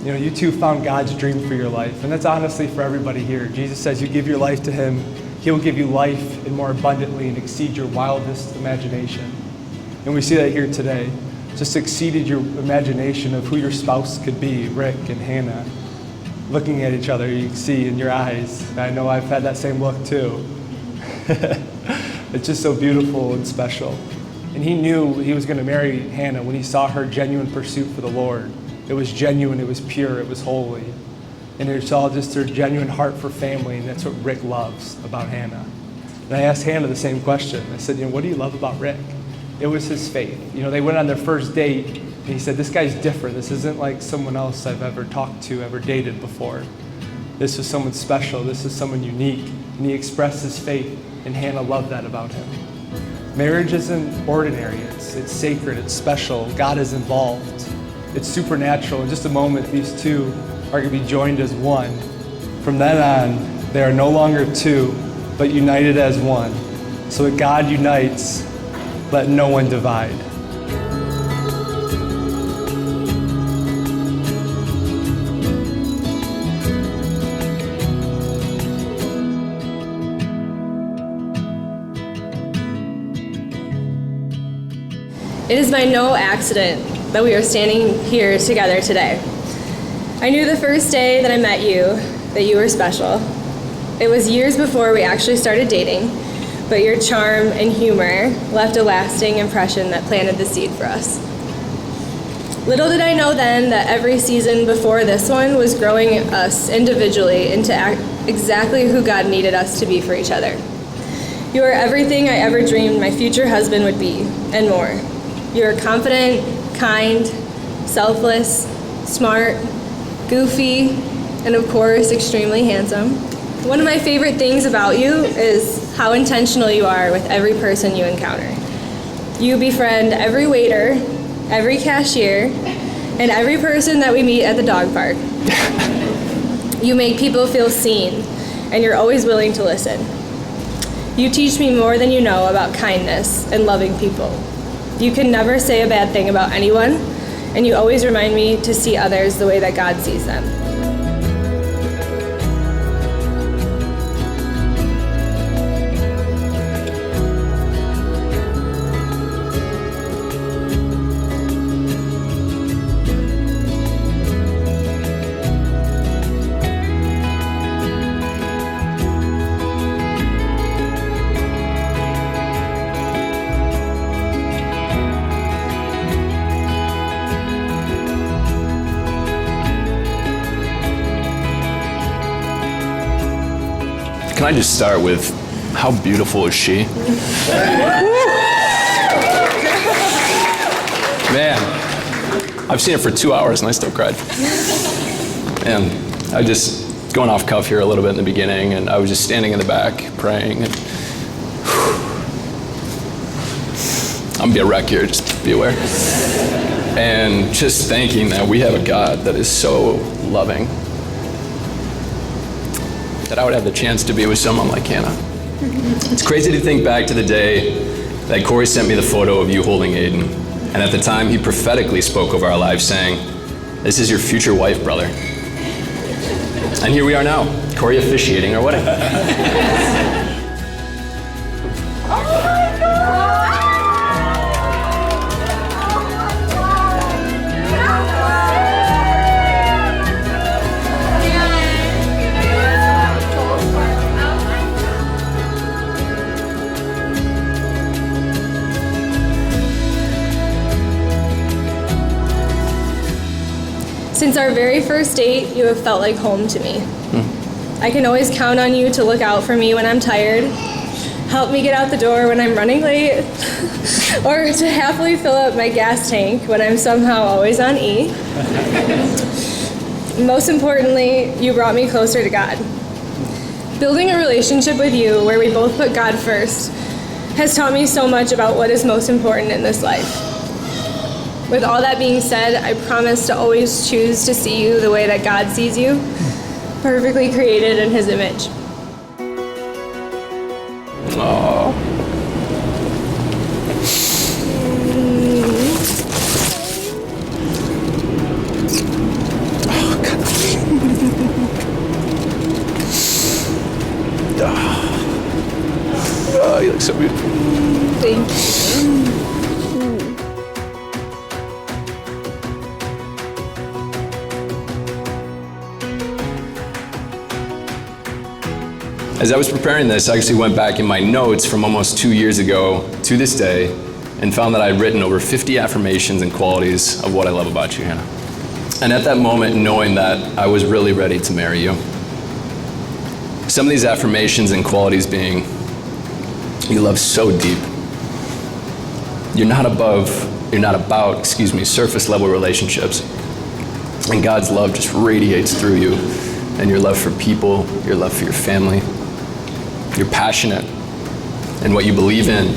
You know, you two found God's dream for your life, and that's honestly for everybody here. Jesus says you give your life to him, he'll give you life and more abundantly and exceed your wildest imagination. And we see that here today. Just exceeded your imagination of who your spouse could be, Rick and Hannah. Looking at each other, you can see in your eyes. I know I've had that same look too. It's just so beautiful and special. And he knew he was going to marry Hannah when he saw her genuine pursuit for the Lord. It was genuine, it was pure, it was holy. And he saw just her genuine heart for family, and that's what Rick loves about Hannah. And I asked Hannah the same question. I said, what do you love about Rick? It was his faith. They went on their first date, and he said, this guy's different. This isn't like someone else I've ever talked to, ever dated before. This is someone special. This is someone unique. And he expressed his faith, and Hannah loved that about him. Marriage isn't ordinary. It's sacred. It's special. God is involved. It's supernatural. In just a moment, these two are going to be joined as one. From then on, they are no longer two, but united as one. So that God unites, let no one divide. It is by no accident that we are standing here together today. I knew the first day that I met you that you were special. It was years before we actually started dating, but your charm and humor left a lasting impression that planted the seed for us. Little did I know then that every season before this one was growing us individually into exactly who God needed us to be for each other. You are everything I ever dreamed my future husband would be, and more. You are confident, kind, selfless, smart, goofy, and of course, extremely handsome. One of my favorite things about you is how intentional you are with every person you encounter. You befriend every waiter, every cashier, and every person that we meet at the dog park. You make people feel seen, and you're always willing to listen. You teach me more than you know about kindness and loving people. You can never say a bad thing about anyone, and you always remind me to see others the way that God sees them. Can I just start with how beautiful is she? Man, I've seen her for 2 hours and I still cried. And I just, going off cuff here a little bit in the beginning, and I was just standing in the back praying. And I'm gonna be a wreck here, just be aware. And just thanking that we have a God that is so loving, that I would have the chance to be with someone like Hannah. It's crazy to think back to the day that Corey sent me the photo of you holding Aiden. And at the time, he prophetically spoke over our lives saying, "This is your future wife, brother." And here we are now, Corey officiating our wedding. Since our very first date, you have felt like home to me. I can always count on you to look out for me when I'm tired, help me get out the door when I'm running late, or to happily fill up my gas tank when I'm somehow always on E. Most importantly, you brought me closer to God. Building a relationship with you where we both put God first has taught me so much about what is most important in this life. With all that being said, I promise to always choose to see you the way that God sees you, perfectly created in His image. Oh. As I was preparing this, I actually went back in my notes from almost 2 years ago to this day and found that I had written over 50 affirmations and qualities of what I love about you, Hannah. And at that moment, knowing that I was really ready to marry you. Some of these affirmations and qualities being, you love so deep. You're not about, surface level relationships. And God's love just radiates through you. And your love for people, your love for your family. You're passionate in what you believe in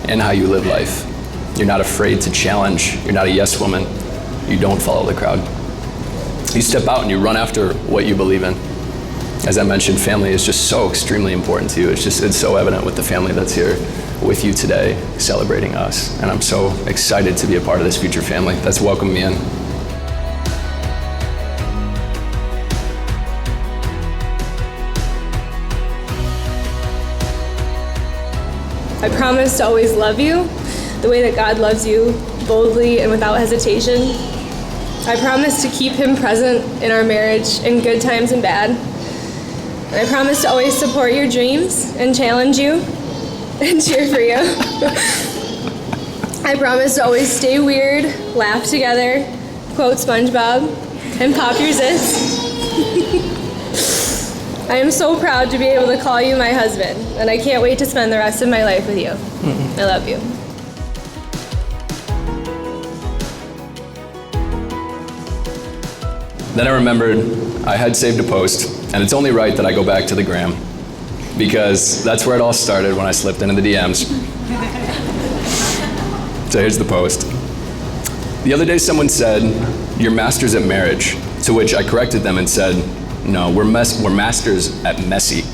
and how you live life. You're not afraid to challenge. You're not a yes woman. You don't follow the crowd. You step out and you run after what you believe in. As I mentioned, family is just so extremely important to you. It's so evident with the family that's here with you today, celebrating us. And I'm so excited to be a part of this future family that's welcomed me in. I promise to always love you the way that God loves you, boldly and without hesitation. I promise to keep him present in our marriage in good times and bad. And I promise to always support your dreams and challenge you and cheer for you. I promise to always stay weird, laugh together, quote SpongeBob, and pop your zits. I am so proud to be able to call you my husband, and I can't wait to spend the rest of my life with you. I love you. Then I remembered I had saved a post, and it's only right that I go back to the gram, because that's where it all started when I slipped into the DMs. So here's the post. The other day someone said, "You're masters at marriage," to which I corrected them and said, "No, we're masters at messy.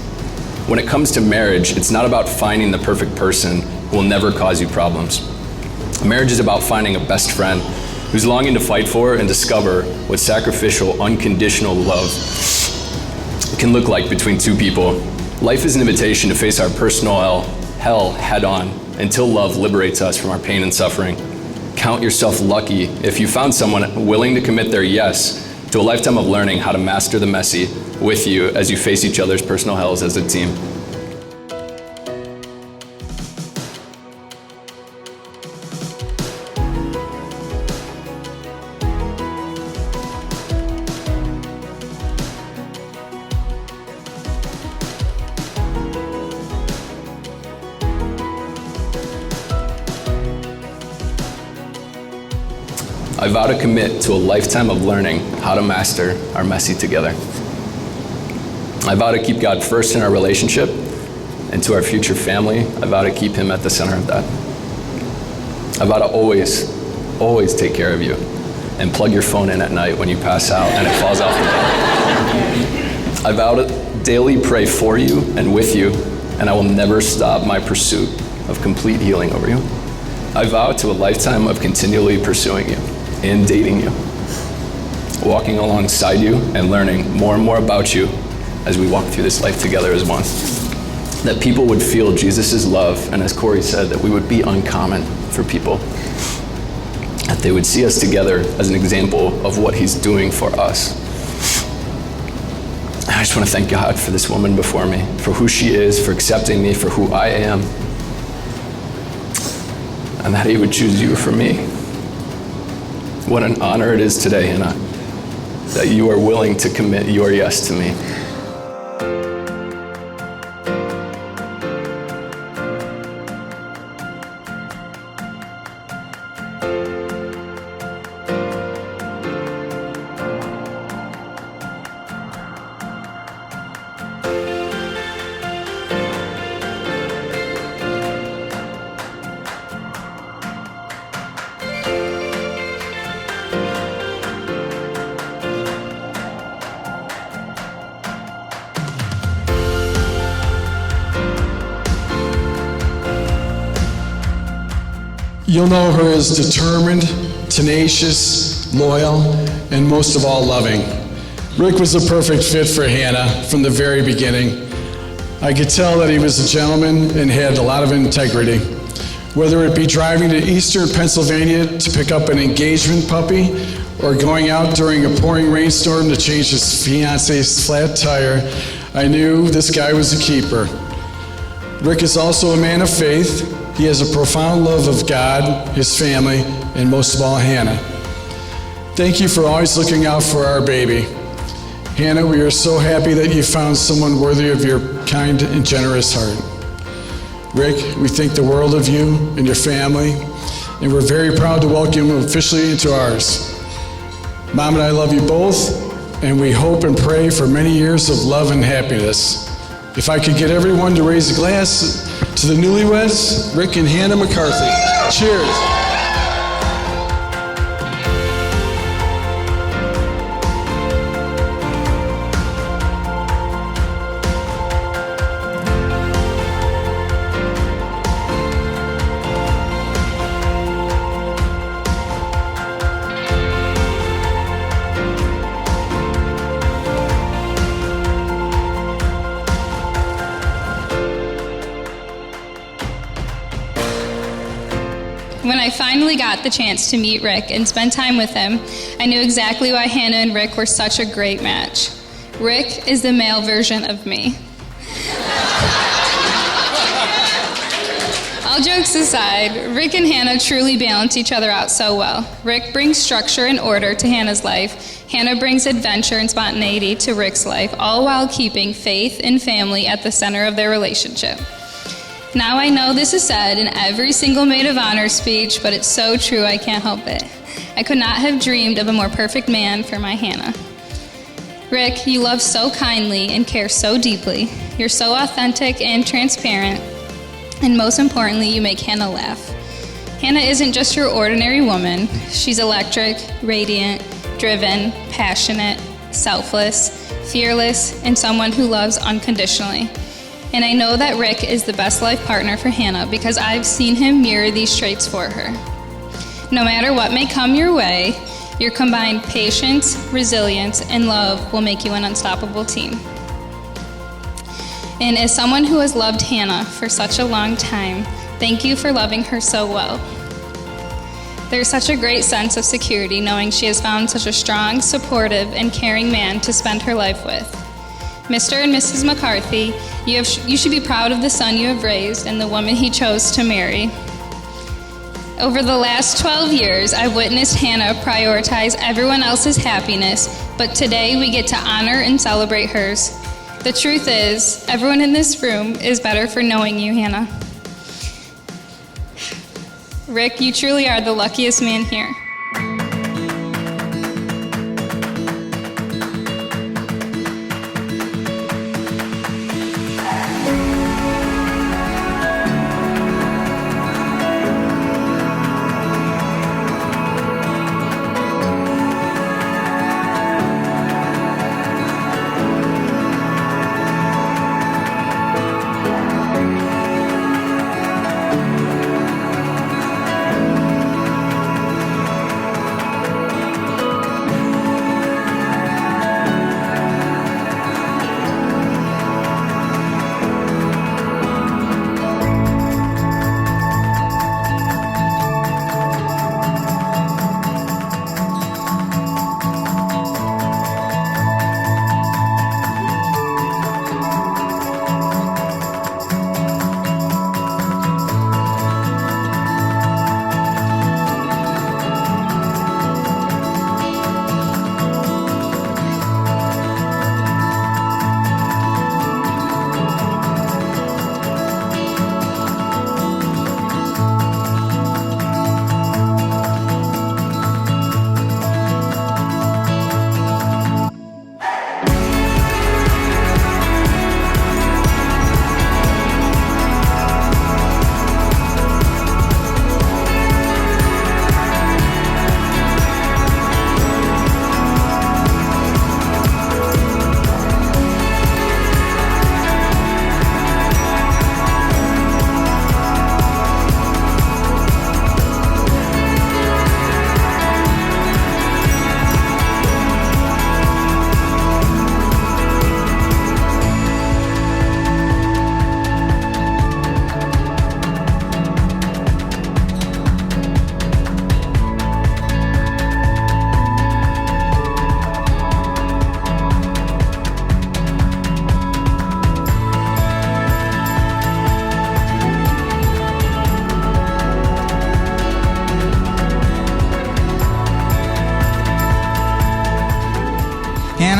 When it comes to marriage, it's not about finding the perfect person who will never cause you problems. Marriage is about finding a best friend who's longing to fight for and discover what sacrificial, unconditional love can look like between two people. Life is an invitation to face our personal hell head on until love liberates us from our pain and suffering. Count yourself lucky if you found someone willing to commit their yes to a lifetime of learning how to master the messy with you as you face each other's personal hells as a team." I vow to commit to a lifetime of learning how to master our messy together. I vow to keep God first in our relationship, and to our future family, I vow to keep him at the center of that. I vow to always, always take care of you and plug your phone in at night when you pass out and it falls off the bed. I vow to daily pray for you and with you, and I will never stop my pursuit of complete healing over you. I vow to a lifetime of continually pursuing you and dating you, walking alongside you and learning more and more about you as we walk through this life together as one. That people would feel Jesus' love, and as Corey said, that we would be uncommon for people. That they would see us together as an example of what he's doing for us. I just want to thank God for this woman before me, for who she is, for accepting me for who I am, and that he would choose you for me. What an honor it is today, Hannah, that you are willing to commit your yes to me. You'll know her as determined, tenacious, loyal, and most of all, loving. Rick was a perfect fit for Hannah from the very beginning. I could tell that he was a gentleman and had a lot of integrity. Whether it be driving to eastern Pennsylvania to pick up an engagement puppy, or going out during a pouring rainstorm to change his fiance's flat tire, I knew this guy was a keeper. Rick is also a man of faith. He has a profound love of God, his family, and most of all, Hannah. Thank you for always looking out for our baby. Hannah, we are so happy that you found someone worthy of your kind and generous heart. Rick, we think the world of you and your family, and we're very proud to welcome you officially into ours. Mom and I love you both, and we hope and pray for many years of love and happiness. If I could get everyone to raise a glass to the newlyweds, Rick and Hannah McCarthy. Cheers. When I finally got the chance to meet Rick and spend time with him, I knew exactly why Hannah and Rick were such a great match. Rick is the male version of me. All jokes aside, Rick and Hannah truly balance each other out so well. Rick brings structure and order to Hannah's life. Hannah brings adventure and spontaneity to Rick's life, all while keeping faith and family at the center of their relationship. Now I know this is said in every single maid of honor speech, but it's so true I can't help it. I could not have dreamed of a more perfect man for my Hannah. Rick, you love so kindly and care so deeply. You're so authentic and transparent, and most importantly, you make Hannah laugh. Hannah isn't just your ordinary woman. She's electric, radiant, driven, passionate, selfless, fearless, and someone who loves unconditionally. And I know that Rick is the best life partner for Hannah because I've seen him mirror these traits for her. No matter what may come your way, your combined patience, resilience, and love will make you an unstoppable team. And as someone who has loved Hannah for such a long time, thank you for loving her so well. There's such a great sense of security knowing she has found such a strong, supportive, and caring man to spend her life with. Mr. and Mrs. McCarthy, you should be proud of the son you have raised and the woman he chose to marry. Over the last 12 years, I've witnessed Hannah prioritize everyone else's happiness, but today we get to honor and celebrate hers. The truth is, everyone in this room is better for knowing you, Hannah. Rick, you truly are the luckiest man here.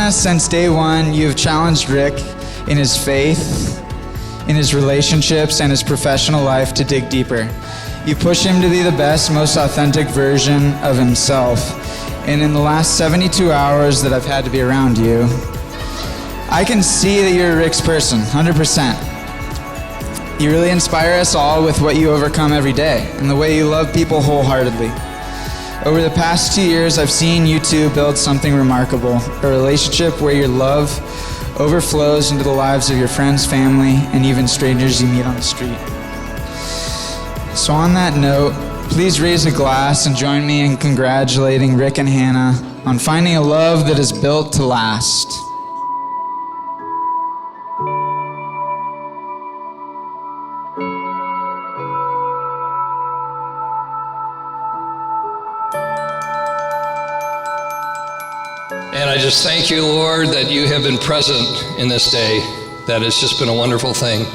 Hannah, since day one, you have challenged Rick in his faith, in his relationships, and his professional life to dig deeper. You push him to be the best, most authentic version of himself. And in the last 72 hours that I've had to be around you, I can see that you're Rick's person, 100%. You really inspire us all with what you overcome every day and the way you love people wholeheartedly. Over the past 2 years, I've seen you two build something remarkable, a relationship where your love overflows into the lives of your friends, family, and even strangers you meet on the street. So on that note, please raise a glass and join me in congratulating Rick and Hannah on finding a love that is built to last. And I just thank you, Lord, that you have been present in this day. That has just been a wonderful thing.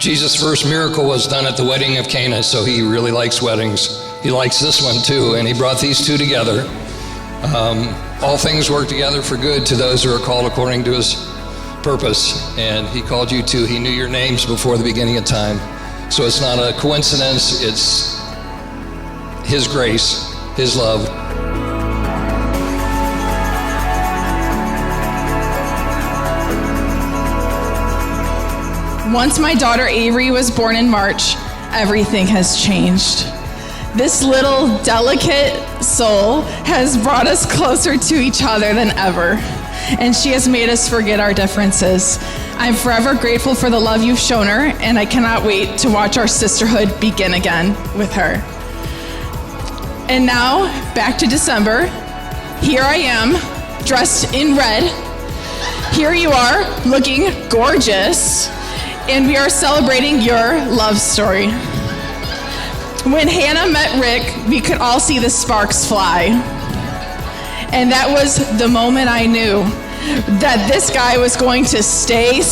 Jesus' first miracle was done at the wedding of Cana, so he really likes weddings. He likes this one too, and he brought these two together. All things work together for good to those who are called according to his purpose. And he called you two. He knew your names before the beginning of time. So it's not a coincidence. It's his grace, his love. Once my daughter Avery was born in March, everything has changed. This little delicate soul has brought us closer to each other than ever, and she has made us forget our differences. I'm forever grateful for the love you've shown her, and I cannot wait to watch our sisterhood begin again with her. And now, back to December. Here I am, dressed in red. Here you are, looking gorgeous. And we are celebrating your love story. When Hannah met Rick, we could all see the sparks fly. And that was the moment I knew that this guy was going to stay.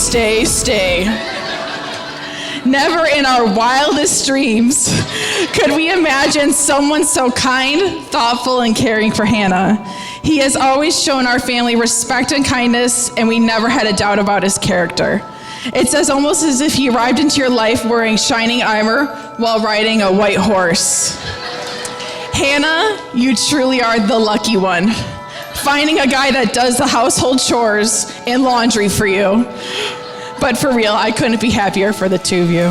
Never in our wildest dreams could we imagine someone so kind, thoughtful, and caring for Hannah. He has always shown our family respect and kindness, and we never had a doubt about his character. It's almost as if he arrived into your life wearing shining armor while riding a white horse. Hannah, you truly are the lucky one, finding a guy that does the household chores and laundry for you. But for real, I couldn't be happier for the two of you.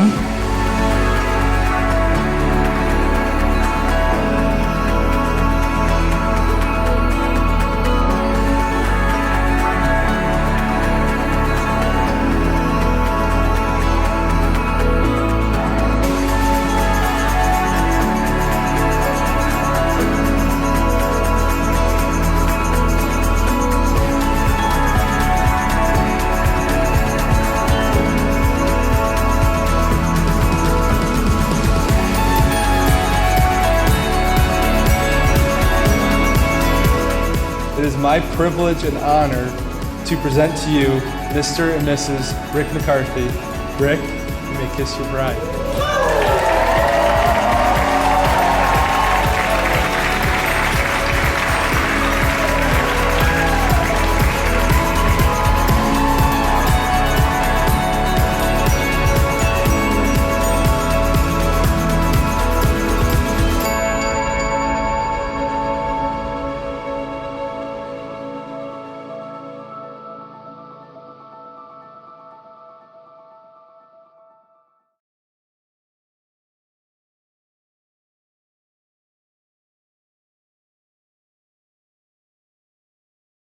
It is my privilege and honor to present to you Mr. and Mrs. Rick McCarthy. Rick, you may kiss your bride.